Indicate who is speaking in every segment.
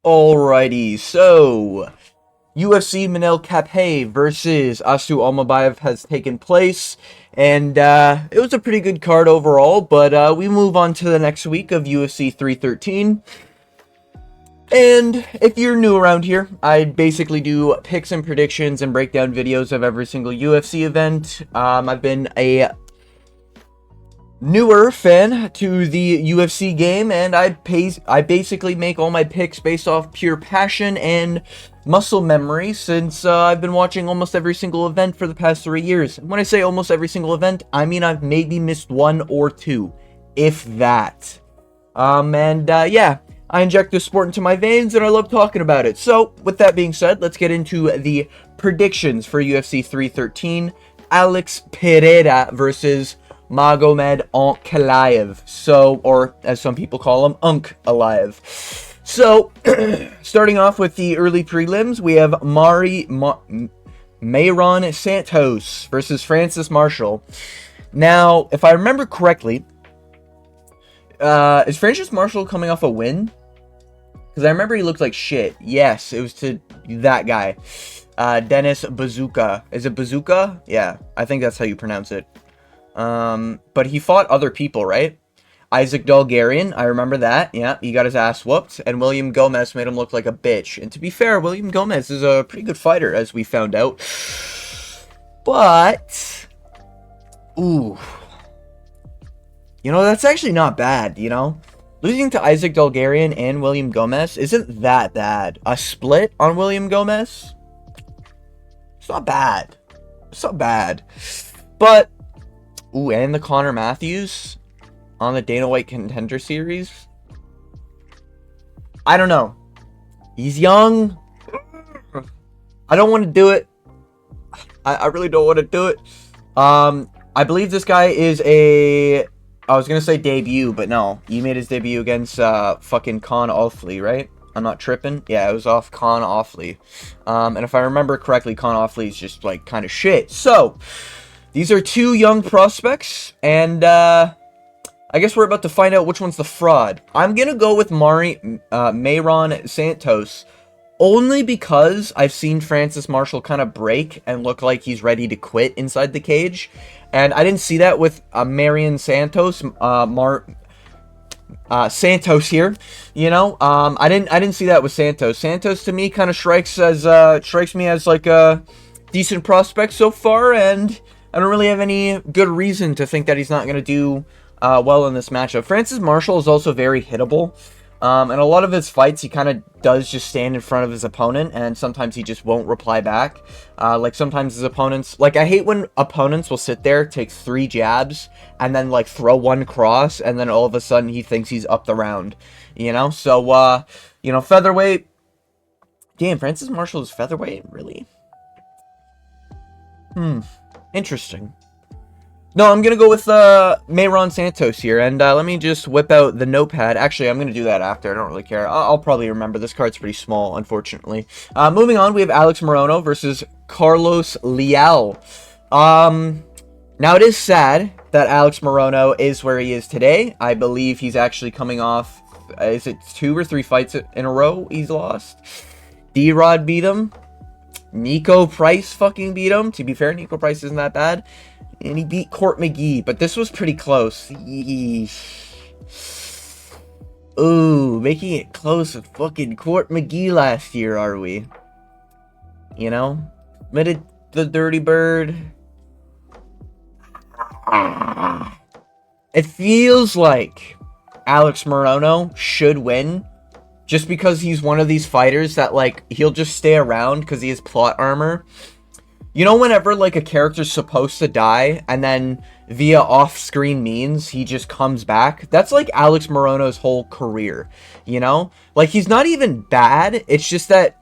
Speaker 1: Alrighty, so UFC Manel Kape versus Astu Almabayev has taken place, and it was a pretty good card overall, but we move on to the next week of UFC 313. And if you're new around here, I basically do picks and predictions and breakdown videos of every single UFC event. I've been a newer fan to the UFC game, and I basically make all my picks based off pure passion and muscle memory since I've been watching almost every single event for the past 3 years. When I say almost every single event, I mean I've maybe missed one or two, if that. Yeah, I inject this sport into my veins and I love talking about it. So, with that being said, let's get into the predictions for UFC 313. Alex Pereira versus Magomed UNK. So, or as some people call him, UNK alive. So, starting off with the early prelims, we have Mayron Santos versus Francis Marshall. Now, if I remember correctly, is Francis Marshall coming off a win? Because I remember he looked like shit. Yes, it was to that guy. Dennis Bazooka. Is it Bazooka? Yeah, I think that's how you pronounce it. But he fought other people, right? Isaac Dalgarian, I remember that. Yeah, he got his ass whooped. And William Gomez made him look like a bitch. And to be fair, William Gomez is a pretty good fighter, as we found out. But, ooh. You know, that's actually not bad, you know? Losing to Isaac Dalgarian and William Gomez isn't that bad. A split on William Gomez? It's not bad. It's not bad. But, ooh, and the Connor Matthews on the Dana White Contender Series. I don't know. He's young. I don't want to do it. I really don't want to do it. I believe this guy is a... I was going to say debut, but no. He made his debut against fucking Con Offley, right? I'm not tripping. Yeah, it was off Con Offley. And if I remember correctly, Con Offley is just, like, kind of shit. So, these are two young prospects, and I guess we're about to find out which one's the fraud. I'm going to go with Mayron Santos, only because I've seen Francis Marshall kind of break and look like he's ready to quit inside the cage. And I didn't see that with Marion Santos, Santos here, you know. I didn't see that with Santos. Santos to me kind of strikes me as like a decent prospect so far, and I don't really have any good reason to think that he's not going to do well in this matchup. Francis Marshall is also very hittable. And a lot of his fights, he kind of does just stand in front of his opponent, and sometimes he just won't reply back. Like, sometimes his opponents... Like, I hate when opponents will sit there, take 3 jabs, and then, like, throw 1 cross, and then all of a sudden he thinks he's up the round. You know? So, you know, featherweight... Damn, Francis Marshall is featherweight? Really? Interesting. No, I'm going to go with Mayron Santos here, and let me just whip out the notepad. Actually, I'm going to do that after. I don't really care. I'll probably remember. This card's pretty small, unfortunately. Moving on, we have Alex Morono versus Carlos Leal. Now, it is sad that Alex Morono is where he is today. I believe he's actually coming off, is it 2 or 3 fights in a row he's lost? D-Rod beat him. Nico Price fucking beat him. To be fair, Nico Price isn't that bad. And he beat Court McGee, but this was pretty close. Ooh, making it close with fucking Court McGee last year, are we? You know? Admitted the Dirty Bird. It feels like Alex Morono should win, just because he's one of these fighters that, like, he'll just stay around because he has plot armor. You know, whenever, like, a character's supposed to die, and then via off-screen means he just comes back? That's, like, Alex Morono's whole career, you know? Like, he's not even bad, it's just that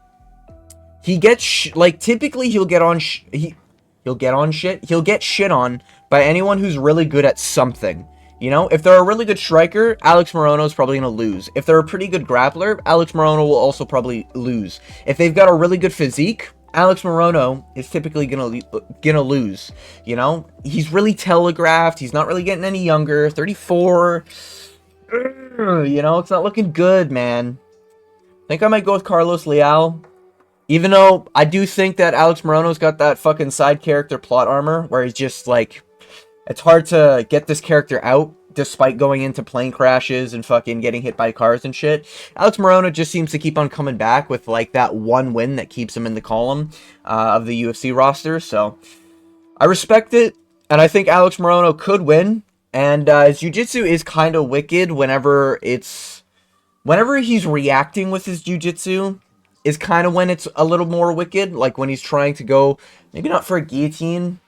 Speaker 1: he gets, like, typically he'll get on he'll get shit on by anyone who's really good at something. You know, if they're a really good striker, Alex Morono's probably going to lose. If they're a pretty good grappler, Alex Morono will also probably lose. If they've got a really good physique, Alex Morono is typically gonna lose, you know? He's really telegraphed. He's not really getting any younger. 34. You know, it's not looking good, man. think I might go with Carlos Leal. Even though I do think that Alex Morono's got that fucking side character plot armor where he's just like, it's hard to get this character out despite going into plane crashes and fucking getting hit by cars and shit. Alex Morono just seems to keep on coming back with like that one win that keeps him in the column of the UFC roster. So I respect it, and I think Alex Morono could win. And his jiu-jitsu is kind of wicked whenever he's reacting with his jiu-jitsu is kind of when it's a little more wicked, like when he's trying to go, maybe not for a guillotine,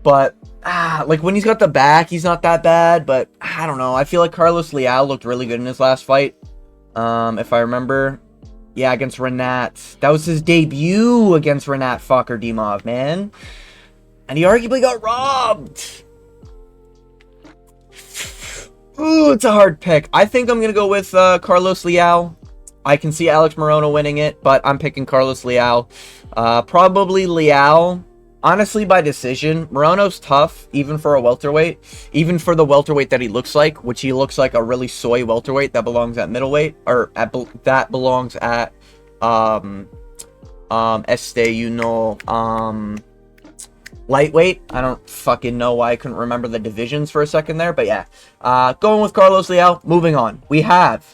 Speaker 1: but like when he's got the back, he's not that bad. But I don't know. I feel like Carlos Leal looked really good in his last fight. If I remember, yeah, against Renat. That was his debut against Renat Fakardimov, man. And he arguably got robbed. Ooh, it's a hard pick. I think I'm gonna go with Carlos Leal. I can see Alex Morono winning it, but I'm picking Carlos Leal. Probably Leal. Honestly, by decision. Morono's tough, even for a welterweight. Even for the welterweight that he looks like, which he looks like a really soy welterweight that belongs at middleweight, or that belongs at lightweight. I don't fucking know why I couldn't remember the divisions for a second there, but yeah. Going with Carlos Leal. Moving on. We have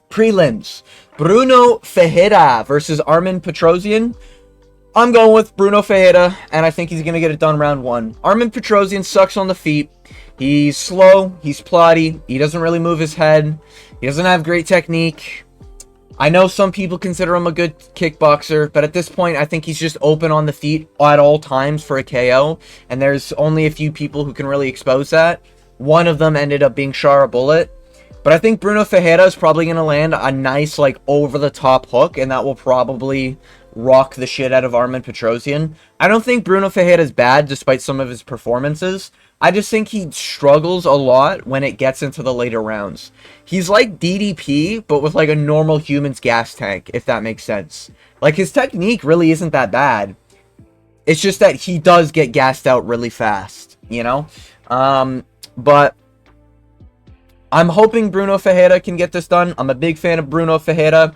Speaker 1: prelims. Bruno Ferreira versus Armen Petrosyan. I'm going with Bruno Ferreira, and I think he's going to get it done round one. Armen Petrosyan sucks on the feet. He's slow. He's plotty. He doesn't really move his head. He doesn't have great technique. I know some people consider him a good kickboxer, but at this point, I think he's just open on the feet at all times for a KO, and there's only a few people who can really expose that. One of them ended up being Shara Bullet. But I think Bruno Ferreira is probably going to land a nice, like, over-the-top hook, and that will probably rock the shit out of Armen Petrosyan. I don't think Bruno Ferreira is bad, despite some of his performances. I just think he struggles a lot when it gets into the later rounds. He's like DDP, but with, like, a normal human's gas tank, if that makes sense. Like, his technique really isn't that bad. It's just that he does get gassed out really fast, you know? But I'm hoping Bruno Ferreira can get this done. I'm a big fan of Bruno Ferreira.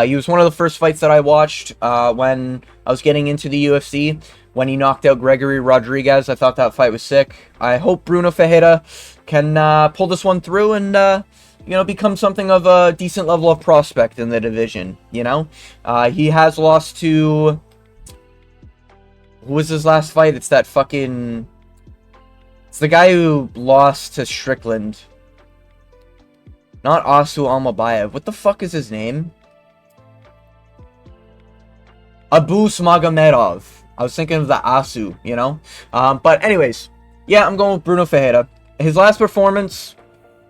Speaker 1: He was one of the first fights that I watched when I was getting into the UFC. When he knocked out Gregory Rodriguez, I thought that fight was sick. I hope Bruno Ferreira can pull this one through and, you know, become something of a decent level of prospect in the division, you know? He has lost to... Who was his last fight? It's that fucking... It's the guy who lost to Strickland. Not Asu Almabayev. What the fuck is his name? Abus Magomedov. I was thinking of the Asu, you know? But anyways, yeah, I'm going with Bruno Ferreira. His last performance,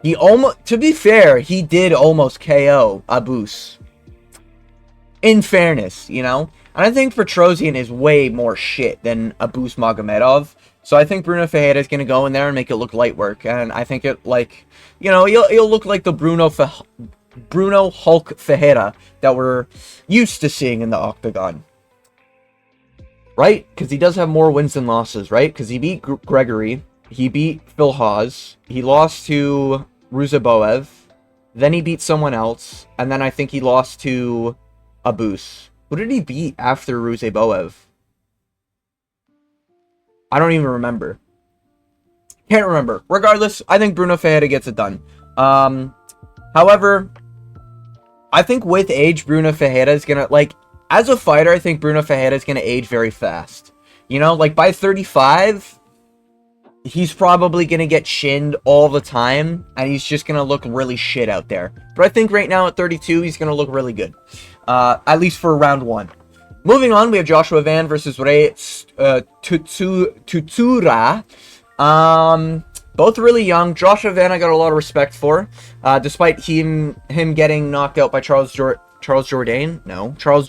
Speaker 1: he almost, to be fair, he did almost KO Abus. In fairness, you know? And I think Petrosyan is way more shit than Abus Magomedov. So I think Bruno Ferreira is going to go in there and make it look light work. And I think it, like, you know, he'll look like the Bruno Hulk Ferreira that we're used to seeing in the octagon. Right? Because he does have more wins than losses, right? Because he beat Gregory. He beat Phil Hawes. He lost to Ruzaboev. Then he beat someone else. And then I think he lost to Abus. Who did he beat after Ruzaboev? I don't even remember. Can't remember. Regardless, I think Bruno Ferreira gets it done. However, I think with age, Bruno Ferreira is going to, like, as a fighter, I think Bruno Ferreira is going to age very fast. You know, like, by 35, he's probably going to get shinned all the time, and he's just going to look really shit out there. But I think right now at 32, he's going to look really good. At least for round one. Moving on, we have Joshua Van versus Ray Tutura. Both really young. Joshua Van I got a lot of respect for. Despite him getting knocked out by Charles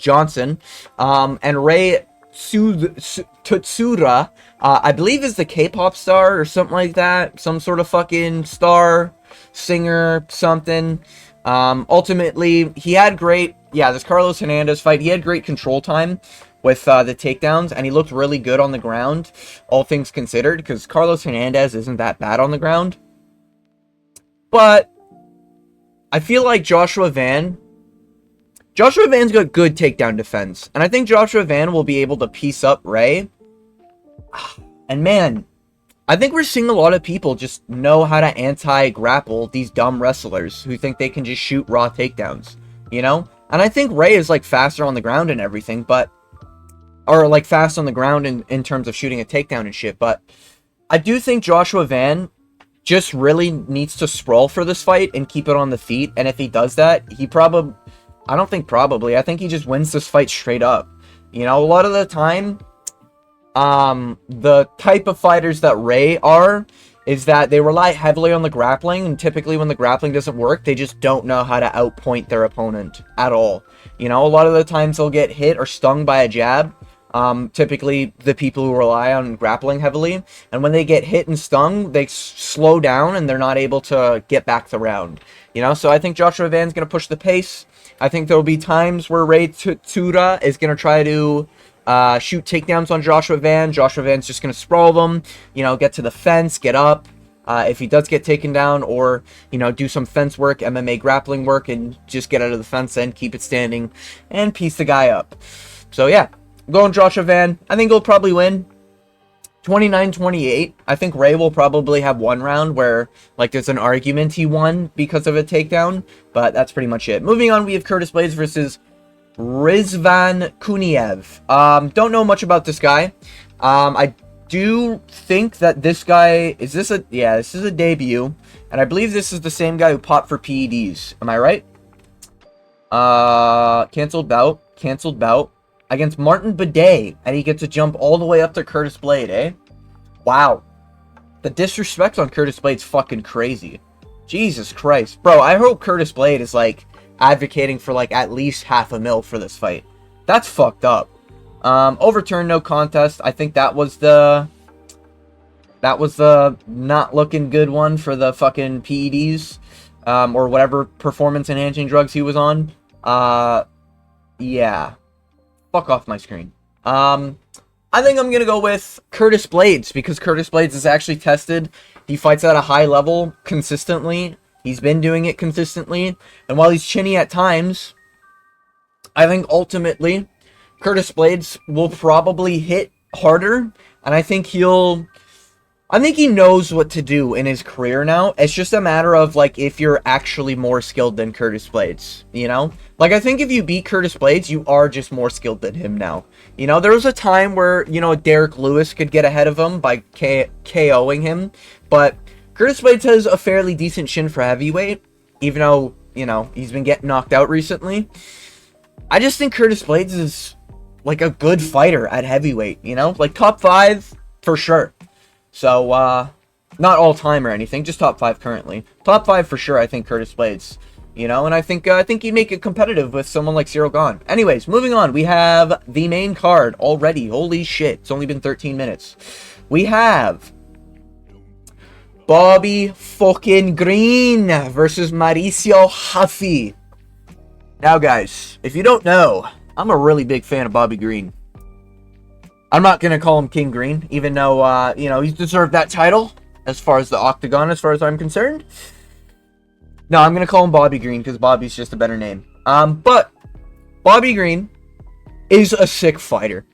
Speaker 1: Johnson. And Ray Tutura, I believe is the K-pop star or something like that. Some sort of fucking star, singer, something. Ultimately, he had great... Yeah, this Carlos Hernandez fight, he had great control time with the takedowns, and he looked really good on the ground, all things considered, because Carlos Hernandez isn't that bad on the ground. But I feel like Joshua Van's got good takedown defense. And I think Joshua Van will be able to piece up Ray. And man, I think we're seeing a lot of people just know how to anti-grapple these dumb wrestlers who think they can just shoot raw takedowns, you know? And I think Ray is, like, faster on the ground and everything, but... Or, like, fast on the ground in terms of shooting a takedown and shit, but... I do think Joshua Van just really needs to sprawl for this fight and keep it on the feet, and if he does that, he probably... I don't think probably. I think he just wins this fight straight up. You know, a lot of the time... the type of fighters that Ray are is that they rely heavily on the grappling, and typically when the grappling doesn't work, they just don't know how to outpoint their opponent at all. You know, a lot of the times they'll get hit or stung by a jab. Typically the people who rely on grappling heavily, and when they get hit and stung, they slow down and they're not able to get back the round. You know, so I think Joshua Van's going to push the pace. I think there'll be times where Ray Tura is going to try to shoot takedowns on Joshua Van. Joshua Van's just going to sprawl them, you know, get to the fence, get up. If he does get taken down, or, you know, do some fence work, MMA grappling work, and just get out of the fence and keep it standing and piece the guy up. So, yeah, I'm going Joshua Van. I think he'll probably win 29-28. I think Ray will probably have one round where, like, there's an argument he won because of a takedown, but that's pretty much it. Moving on, we have Curtis Blades versus Rizvan Kuniev. Don't know much about this guy. I do think that this guy is this a this is a debut, and I believe this is the same guy who popped for PEDs. Am I right? Canceled bout against Martin Bidet, and he gets to jump all the way up to Curtis Blade, eh? Wow. The disrespect on Curtis Blade's fucking crazy. Jesus Christ. Bro, I hope Curtis Blade is, like, advocating for, like, at least $500,000 for this fight. That's fucked up. Overturned, no contest. I think that was the not looking good one for the fucking PEDs, or whatever performance enhancing drugs he was on. Yeah. Fuck off my screen. I think I'm gonna go with Curtis Blades, because Curtis Blades is actually tested. He fights at a high level consistently. He's been doing it consistently, and while he's chinny at times, I think ultimately Curtis Blades will probably hit harder, and I think he knows what to do in his career now. It's just a matter of, like, if you're actually more skilled than Curtis Blades, you know? Like, I think if you beat Curtis Blades, you are just more skilled than him now. You know, there was a time where, you know, Derek Lewis could get ahead of him by KOing him, but Curtis Blades has a fairly decent chin for heavyweight, even though, you know, he's been getting knocked out recently. I just think Curtis Blades is, like, a good fighter at heavyweight, you know? Like, top 5 for sure. So, not all time or anything, just top 5 currently. Top 5 for sure, I think Curtis Blades. You know, and I think he'd make it competitive with someone like Cyril Gane. Anyways, moving on, we have the main card already. Holy shit, it's only been 13 minutes. We have Bobby fucking Green versus Mauricio Huffy. Now, guys, if you don't know, I'm a really big fan of Bobby Green. I'm not going to call him King Green, even though, you know, he's deserved that title as far as the Octagon, as far as I'm concerned. No, I'm going to call him Bobby Green because Bobby's just a better name. But Bobby Green is a sick fighter.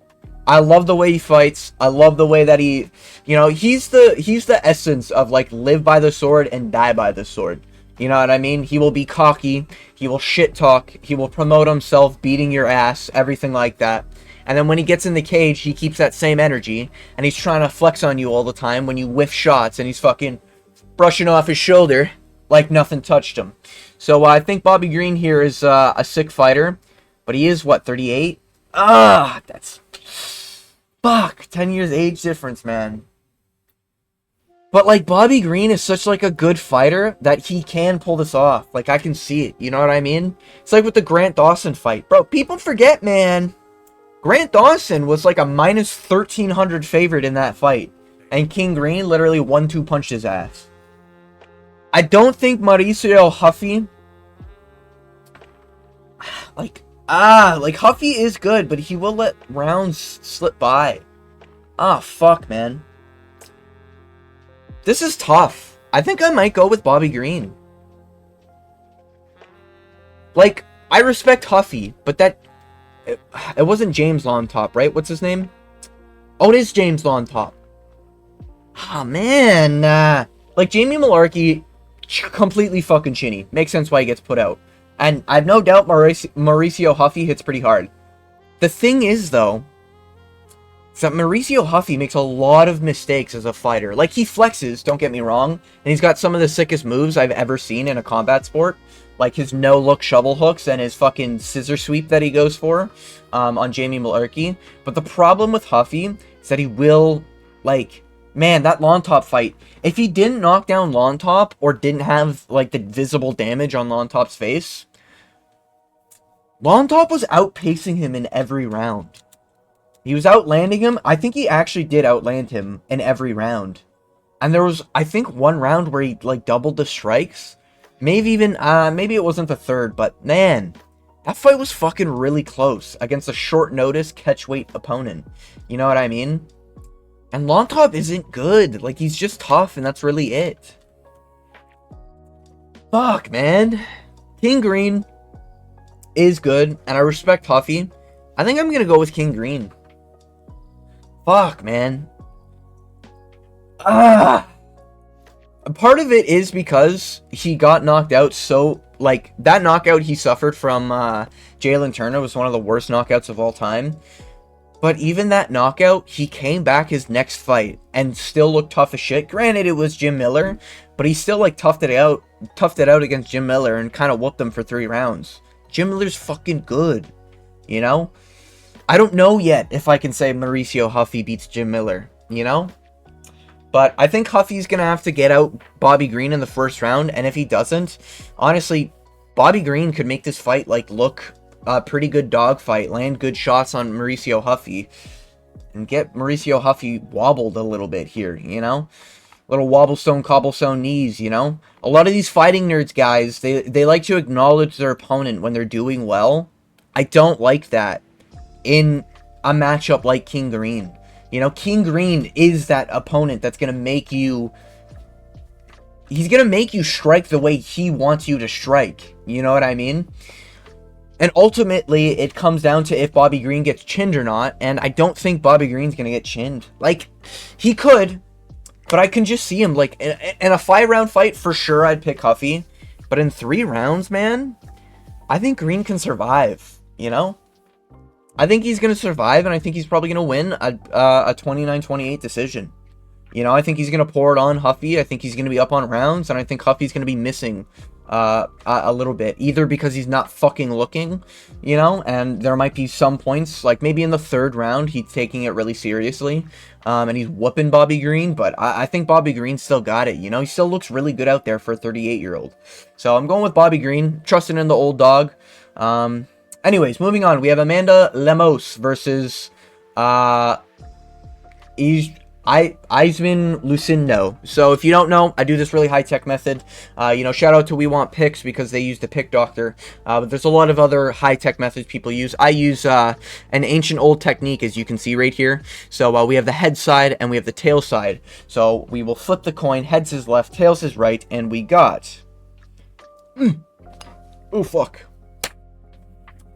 Speaker 1: I love the way he fights. I love the way that he, you know, he's the essence of, like, live by the sword and die by the sword. You know what I mean? He will be cocky. He will shit talk. He will promote himself, beating your ass, everything like that. And then when he gets in the cage, he keeps that same energy, and he's trying to flex on you all the time when you whiff shots, and he's fucking brushing off his shoulder like nothing touched him. So I think Bobby Green here is a sick fighter, but he is, what, 38? That's... Fuck, 10 years age difference, man. But, like, Bobby Green is such, like, a good fighter that he can pull this off. Like, I can see it, you know what I mean? It's like with the Grant Dawson fight. Bro, people forget, man. Grant Dawson was like a minus 1,300 favorite in that fight. And King Green literally 1-2 punched his ass. I don't think Mauricio Huffy... Like, Huffy is good, but he will let rounds slip by. Fuck, man. This is tough. I think I might go with Bobby Green. Like, I respect Huffy, but it wasn't James on top, right? What's his name? Oh, it is James on top. Ah, man. Like, Jamie Malarkey, completely fucking chinny. Makes sense why he gets put out. And I've no doubt Mauricio Huffy hits pretty hard. The thing is, though, is that Mauricio Huffy makes a lot of mistakes as a fighter. Like, he flexes, don't get me wrong, and he's got some of the sickest moves I've ever seen in a combat sport. Like his no-look shovel hooks and his fucking scissor sweep that he goes for on Jamie Malarkey. But the problem with Huffy is that he will, like, man, that Lawn Top fight, if he didn't knock down Lawn Top or didn't have, like, the visible damage on Lawn Top's face, Lawn Top was outpacing him in every round. He was outlanding him. I think he actually did outland him in every round. And there was, I think, one round where he, like, doubled the strikes. Maybe even, maybe it wasn't the third, but man, that fight was fucking really close against a short notice catchweight opponent. You know what I mean? And Lawn Top isn't good. Like, he's just tough, and that's really it. Fuck, man. King Green is good, and I respect Huffy. I think I'm gonna go with King Green. Fuck, man. Part of it is because he got knocked out so, like, that knockout he suffered from Jalen Turner was one of the worst knockouts of all time. But even that knockout, he came back his next fight and still looked tough as shit. Granted, it was Jim Miller, but he still, like, toughed it out against Jim Miller and kind of whooped him for 3 rounds. Jim Miller's fucking good, you know? I don't know yet if I can say Mauricio Huffy beats Jim Miller, you know? But I think Huffy's going to have to get out Bobby Green in the first round, and if he doesn't, honestly, Bobby Green could make this fight, like, look a pretty good dogfight, land good shots on Mauricio Huffy, and get Mauricio Huffy wobbled a little bit here, you know? Little wobblestone, cobblestone knees, you know? A lot of these fighting nerds guys, they like to acknowledge their opponent when they're doing well. I don't like that in a matchup like King Green. You know, King Green is that opponent that's going to make you... He's going to make you strike the way he wants you to strike. You know what I mean? And ultimately, it comes down to if Bobby Green gets chinned or not. And I don't think Bobby Green's going to get chinned. Like, he could, but I can just see him. Like, in a 5-round fight, for sure, I'd pick Huffy. But in 3 rounds, man, I think Green can survive, you know? I think he's going to survive, and I think he's probably going to win a 29-28 decision. You know, I think he's going to pour it on Huffy. I think he's going to be up on rounds, and I think Huffy's going to be missing a little bit. Either because he's not fucking looking, you know, and there might be some points, like maybe in the 3rd round, he's taking it really seriously, and he's whooping Bobby Green, but I think Bobby Green still got it, you know? He still looks really good out there for a 38-year-old. So I'm going with Bobby Green, trusting in the old dog. Anyways, moving on. We have Amanda Lemos versus Eisman Lucindo. So if you don't know, I do this really high-tech method. You know, shout out to We Want Picks because they use the Pick Doctor. But there's a lot of other high-tech methods people use. I use an ancient old technique, as you can see right here. So we have the head side and we have the tail side. So we will flip the coin. Heads is left, tails is right, and we got... Oh, fuck.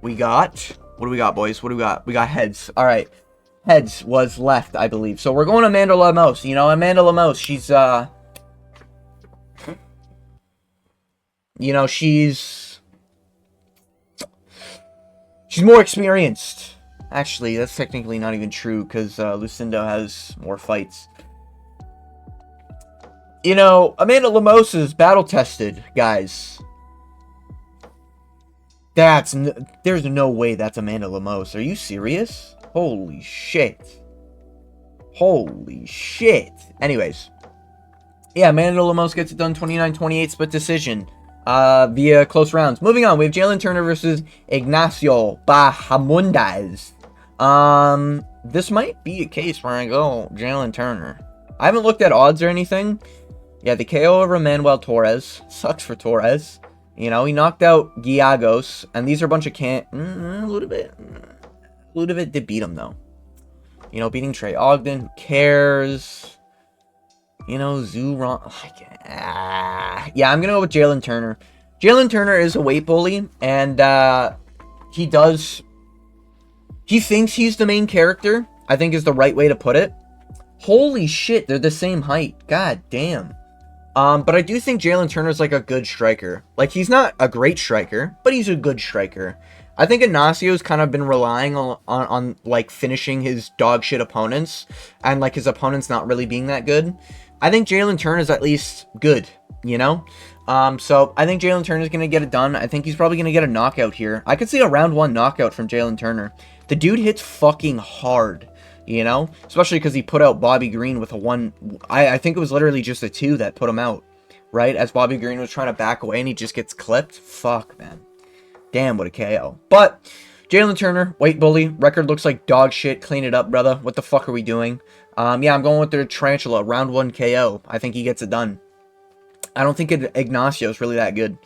Speaker 1: We got... What do we got, boys? What do we got? We got heads. All right. Heads was left, I believe. So we're going Amanda Lemos. You know, Amanda Lemos, she's, you know, she's more experienced. Actually, that's technically not even true, because Lucindo has more fights. You know, Amanda Lemos is battle-tested, guys. There's no way that's Amanda Lemos. Are you serious? Holy shit. Holy shit. Anyways. Yeah, Amanda Lemos gets it done 29-28 split decision. Via close rounds. Moving on, we have Jalen Turner versus Ignacio Bahamundes. This might be a case where I go Jalen Turner. I haven't looked at odds or anything. Yeah, the KO over Manuel Torres. Sucks for Torres. You know, he knocked out Giagos, and these are a bunch of Ludovic did beat him, though. You know, beating Trey Ogden, who cares? You know, Zuron. Yeah, I'm going to go with Jalen Turner. Jalen Turner is a weight bully, and he thinks he's the main character, I think is the right way to put it. Holy shit, they're the same height. God damn. But I do think Jalen Turner's like a good striker. Like, he's not a great striker, but he's a good striker. I think Inaccio's kind of been relying on like finishing his dog shit opponents, and like his opponents not really being that good. I think Jalen Turner's at least good, you know? So I think Jalen Turner's going to get it done. I think he's probably going to get a knockout here. I could see a round 1 knockout from Jalen Turner. The dude hits fucking hard, you know? Especially because he put out Bobby Green with a 1... I think it was literally just a 2 that put him out, right? As Bobby Green was trying to back away and he just gets clipped. Fuck, man. Damn, what a KO. But Jalen Turner, weight bully. Record looks like dog shit. Clean it up, brother. What the fuck are we doing? Yeah, I'm going with the Tarantula. Round 1 KO. I think he gets it done. I don't think Ignacio's really that good.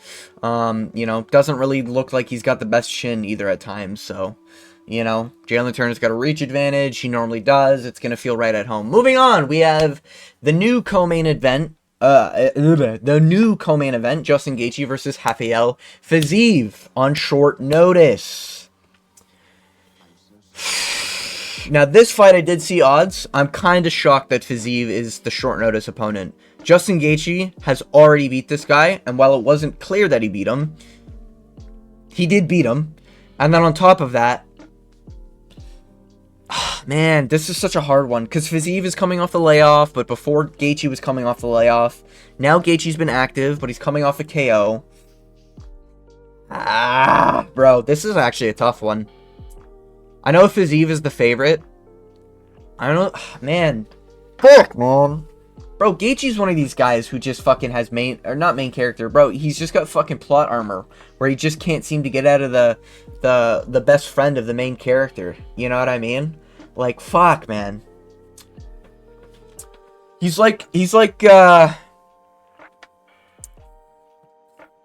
Speaker 1: You know, doesn't really look like he's got the best chin either at times. So, you know, Jalen Turner's got a reach advantage. He normally does. It's going to feel right at home. Moving on, we have the new co-main event. The new co-main event, Justin Gaethje versus Rafael Fiziev on short notice. Now, this fight I did see odds. I'm kind of shocked that Fiziev is the short notice opponent. Justin Gaethje has already beat this guy, and while it wasn't clear that he beat him, he did beat him. And then on top of that, man, this is such a hard one, because Fiziev is coming off the layoff, but before Gaethje was coming off the layoff. Now Gaethje's been active, but he's coming off a KO. Bro, this is actually a tough one. I know Fiziev is the favorite. I don't know, man. Fuck, man. Bro, Gaethje's one of these guys who just fucking has not main character, bro. He's just got fucking plot armor, where he just can't seem to get out of the best friend of the main character. You know what I mean? Like, fuck, man. He's like, I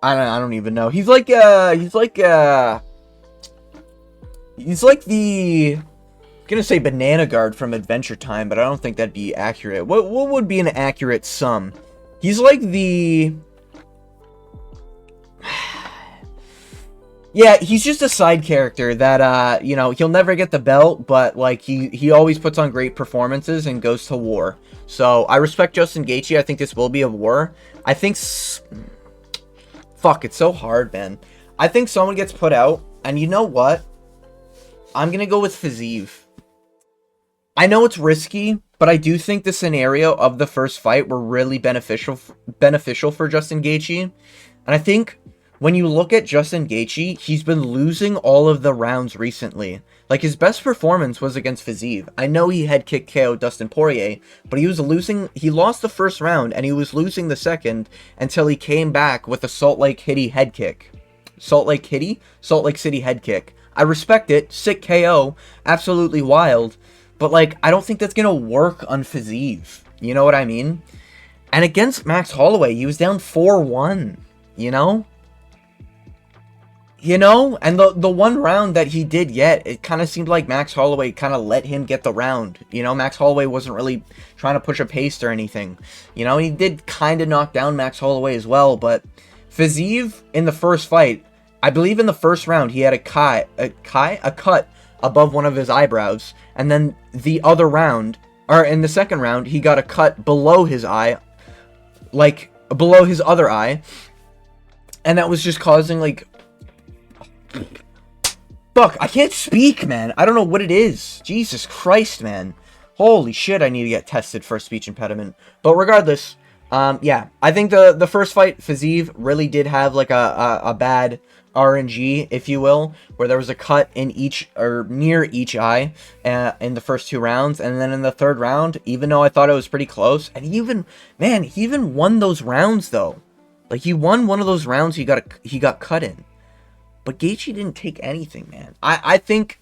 Speaker 1: don't even know. He's like the, I'm gonna say Banana Guard from Adventure Time, but I don't think that'd be accurate. What would be an accurate sum? He's like the... Yeah, he's just a side character that, you know, he'll never get the belt, but, like, he always puts on great performances and goes to war. So, I respect Justin Gaethje. I think this will be a war. I think... Fuck, it's so hard, man. I think someone gets put out, and you know what? I'm gonna go with Fiziev. I know it's risky, but I do think the scenario of the first fight were really beneficial for Justin Gaethje. And I think when you look at Justin Gaethje, he's been losing all of the rounds recently. Like, his best performance was against Fiziev. I know he head kick KO'd Dustin Poirier, but he lost the first round, and he was losing the second until he came back with a Salt Lake City head kick. Salt Lake City head kick. I respect it. Sick KO. Absolutely wild. But, like, I don't think that's going to work on Fiziev. You know what I mean? And against Max Holloway, he was down 4-1. You know? And the one round that he did get, it kind of seemed like Max Holloway kind of let him get the round. You know, Max Holloway wasn't really trying to push a pace or anything. You know, he did kind of knock down Max Holloway as well. But Fiziev, in the first fight, I believe in the first round, he had a cut above one of his eyebrows. And then the other round, or in the second round, he got a cut below his eye, like below his other eye. And that was just causing, like, fuck, I can't speak, man. I don't know what it is. Jesus Christ, man. Holy shit, I need to get tested for a speech impediment. But regardless, yeah, I think the first fight, Fiziev really did have, like, a bad RNG, if you will, where there was a cut in each, or near each eye, in the first 2 rounds. And then in the third round, even though I thought it was pretty close, and he even won those rounds, though. Like, he won one of those rounds he got cut in. But Gaethje didn't take anything, man. I think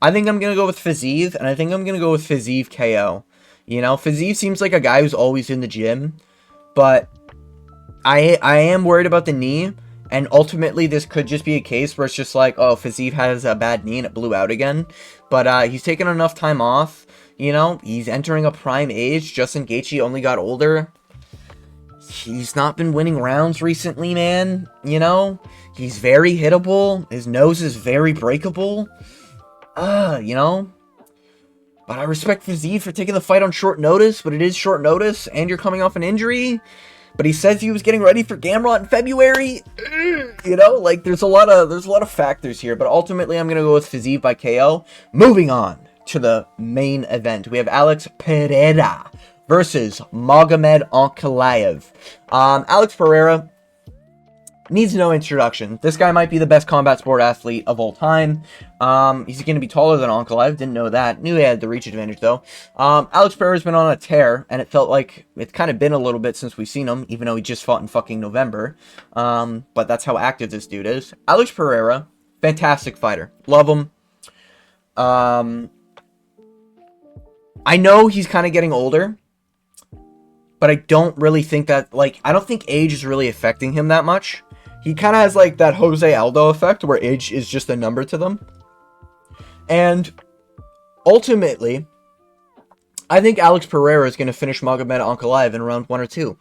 Speaker 1: I'm going to go with Fiziev, and I think I'm going to go with Fiziev KO. You know, Fiziev seems like a guy who's always in the gym, but I am worried about the knee, and ultimately this could just be a case where it's just like, oh, Fiziev has a bad knee and it blew out again. But he's taken enough time off, you know, he's entering a prime age. Justin Gaethje only got older. he's not been winning rounds recently, man. You know, he's very hittable. His nose is very breakable. You know. But I respect Fiziev for taking the fight on short notice, but it is short notice, and you're coming off an injury. But he says he was getting ready for Gamrot in February. You know, like there's a lot of factors here, but ultimately I'm gonna go with Fiziev by KO. Moving on to the main event, we have Alex Pereira versus Magomed Ankalaev. Alex Pereira needs no introduction. This guy might be the best combat sport athlete of all time. He's going to be taller than Ankalaev. Didn't know that. Knew he had the reach advantage, though. Alex Pereira's been on a tear, and it felt like it's kind of been a little bit since we've seen him, even though he just fought in fucking November. But that's how active this dude is. Alex Pereira, fantastic fighter. Love him. I know he's kind of getting older, but I don't really think that, like, I don't think age is really affecting him that much. He kind of has, like, that Jose Aldo effect where age is just a number to them. And ultimately, I think Alex Pereira is going to finish Magomed Ankalaev in round 1 or 2.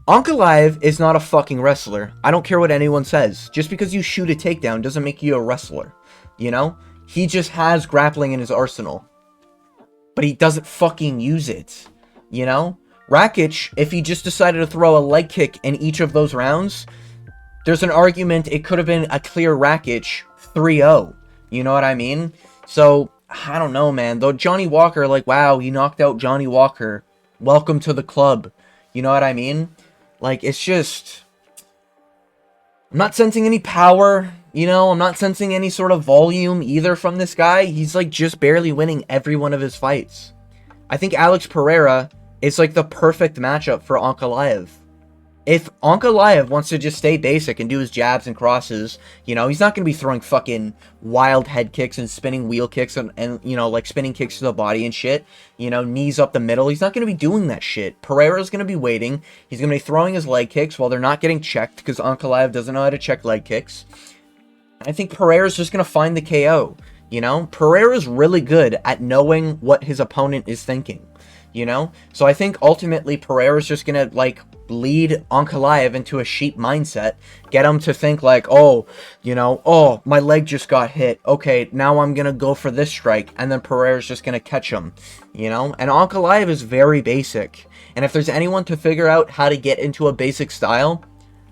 Speaker 1: Ankalaev is not a fucking wrestler. I don't care what anyone says. Just because you shoot a takedown doesn't make you a wrestler. You know? He just has grappling in his arsenal. But he doesn't fucking use it. You know? Rakic, if he just decided to throw a leg kick in each of those rounds, there's an argument it could have been a clear Rakic 3-0. You know what I mean? So, I don't know, man. Though Johnny Walker, like, wow, he knocked out Johnny Walker. Welcome to the club. You know what I mean? Like, it's just... I'm not sensing any power, you know? I'm not sensing any sort of volume either from this guy. He's, like, just barely winning every one of his fights. I think Alex Pereira is, like, the perfect matchup for Ankalaev. If Ankalaev wants to just stay basic and do his jabs and crosses, you know, he's not going to be throwing fucking wild head kicks and spinning wheel kicks and, you know, like spinning kicks to the body and shit, you know, knees up the middle. He's not going to be doing that shit. Pereira's going to be waiting. He's going to be throwing his leg kicks while they're not getting checked because Ankalaev doesn't know how to check leg kicks. I think Pereira's just going to find the KO, you know? Pereira's really good at knowing what his opponent is thinking, you know? So I think ultimately Pereira's just going to, like, lead Ankalaev into a sheep mindset, get him to think like, oh, you know, oh, my leg just got hit. Okay, now I'm going to go for this strike, and then Pereira's just going to catch him, you know? And Ankalaev is very basic, and if there's anyone to figure out how to get into a basic style,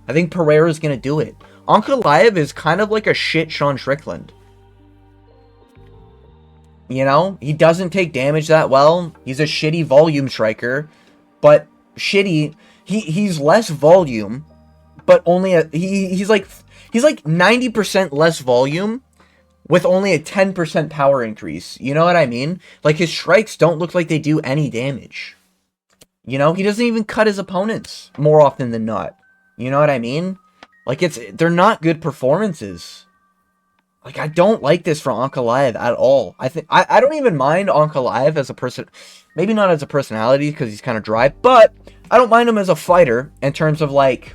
Speaker 1: I think Pereira's going to do it. Ankalaev is kind of like a shit Sean Strickland. You know? He doesn't take damage that well. He's a shitty volume striker, but shitty... He's less volume, but only he's like 90% less volume with only a 10% power increase. You know what I mean? Like, his strikes don't look like they do any damage. You know, he doesn't even cut his opponents more often than not. You know what I mean? Like, they're not good performances. Like, I don't like this for Ankalaev at all. I don't even mind Ankalaev as a person. Maybe not as a personality, because he's kind of dry. But I don't mind him as a fighter in terms of, like,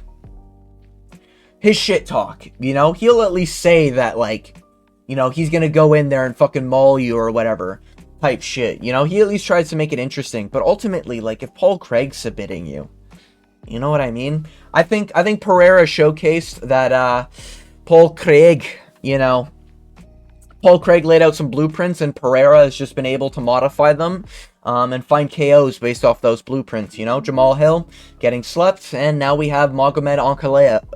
Speaker 1: his shit talk. You know? He'll at least say that, like, you know, he's going to go in there and fucking maul you or whatever type shit. You know? He at least tries to make it interesting. But ultimately, like, if Paul Craig's submitting you, you know what I mean? I think Pereira showcased that Paul Craig, you know, Paul Craig laid out some blueprints, and Pereira has just been able to modify them and find KOs based off those blueprints. You know, Jamal Hill getting slept, and now we have Magomed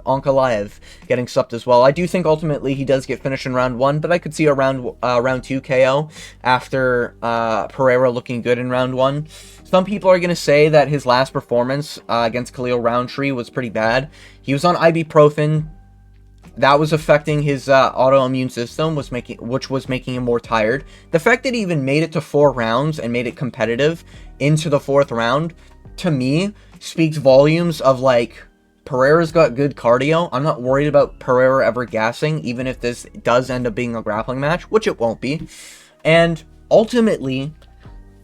Speaker 1: Ankalaev getting slept as well. I do think ultimately he does get finished in round 1, but I could see a round 2 KO after Pereira looking good in round 1. Some people are going to say that his last performance against Khalil Roundtree was pretty bad. He was on ibuprofen. That was affecting his autoimmune system, which was making him more tired. The fact that he even made it to 4 rounds and made it competitive into the 4th round, to me, speaks volumes of, like, Pereira's got good cardio. I'm not worried about Pereira ever gassing, even if this does end up being a grappling match, which it won't be. And ultimately,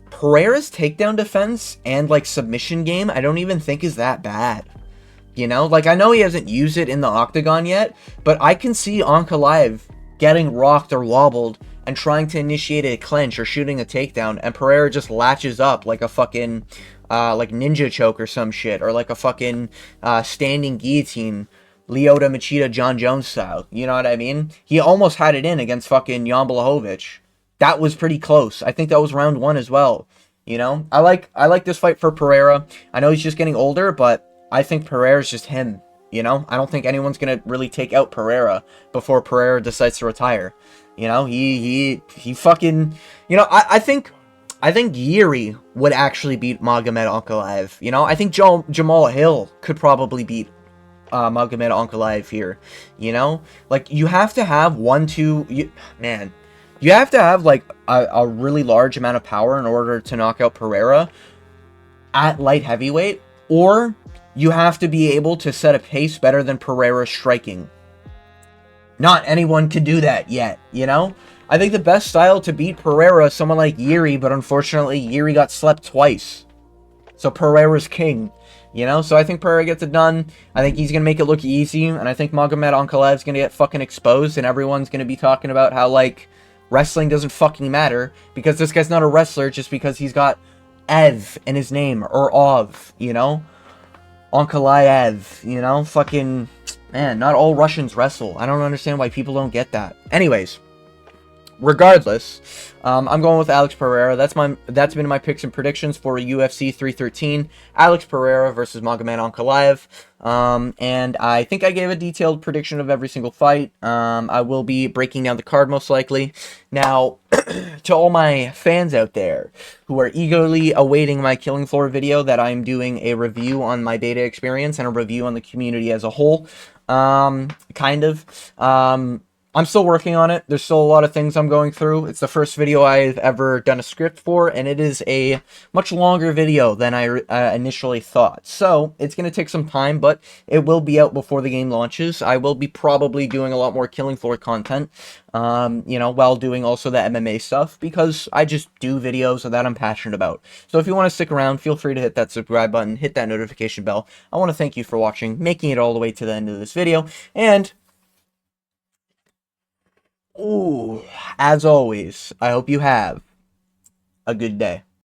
Speaker 1: Pereira's takedown defense and, like, submission game, I don't even think is that bad. You know, like, I know he hasn't used it in the octagon yet, but I can see Ankalaev getting rocked or wobbled and trying to initiate a clinch or shooting a takedown, and Pereira just latches up like a fucking, like ninja choke or some shit, or like a fucking standing guillotine, Lyoto Machida John Jones style. You know what I mean? He almost had it in against fucking Jan Blachowicz. That was pretty close. I think that was round 1 as well. You know, I like this fight for Pereira. I know he's just getting older, but I think Pereira's just him. You know, I don't think anyone's gonna really take out Pereira before Pereira decides to retire. You know, he fucking. You know, I think Yuri would actually beat Magomed Ankalaev. You know, I think Jamal Hill could probably beat Magomed Ankalaev here. You know, like you have to have man, you have to have like a really large amount of power in order to knock out Pereira at light heavyweight, or you have to be able to set a pace better than Pereira's striking. Not anyone can do that yet, you know? I think the best style to beat Pereira is someone like Yuri, but unfortunately, Yuri got slept twice. So Pereira's king, you know? So I think Pereira gets it done. I think he's going to make it look easy, and I think Magomed Ankalaev's going to get fucking exposed, and everyone's going to be talking about how, like, wrestling doesn't fucking matter, because this guy's not a wrestler just because he's got Ev in his name, or Ov, you know? Ankalaev, you know? Fucking, man, not all Russians wrestle. I don't understand why people don't get that. Anyways, regardless, I'm going with Alex Pereira. That's been my picks and predictions for UFC 313. Alex Pereira versus Magomed Ankalaev. And I think I gave a detailed prediction of every single fight. I will be breaking down the card most likely. Now, to all my fans out there who are eagerly awaiting my Killing Floor video that I'm doing a review on my beta experience and a review on the community as a whole, kind of. I'm still working on it. There's still a lot of things I'm going through. It's the first video I've ever done a script for, and it is a much longer video than I initially thought. So, it's going to take some time, but it will be out before the game launches. I will be probably doing a lot more Killing Floor content, you know, while doing also the MMA stuff, because I just do videos that I'm passionate about. So, if you want to stick around, feel free to hit that subscribe button, hit that notification bell. I want to thank you for watching, making it all the way to the end of this video, and ooh, as always, I hope you have a good day.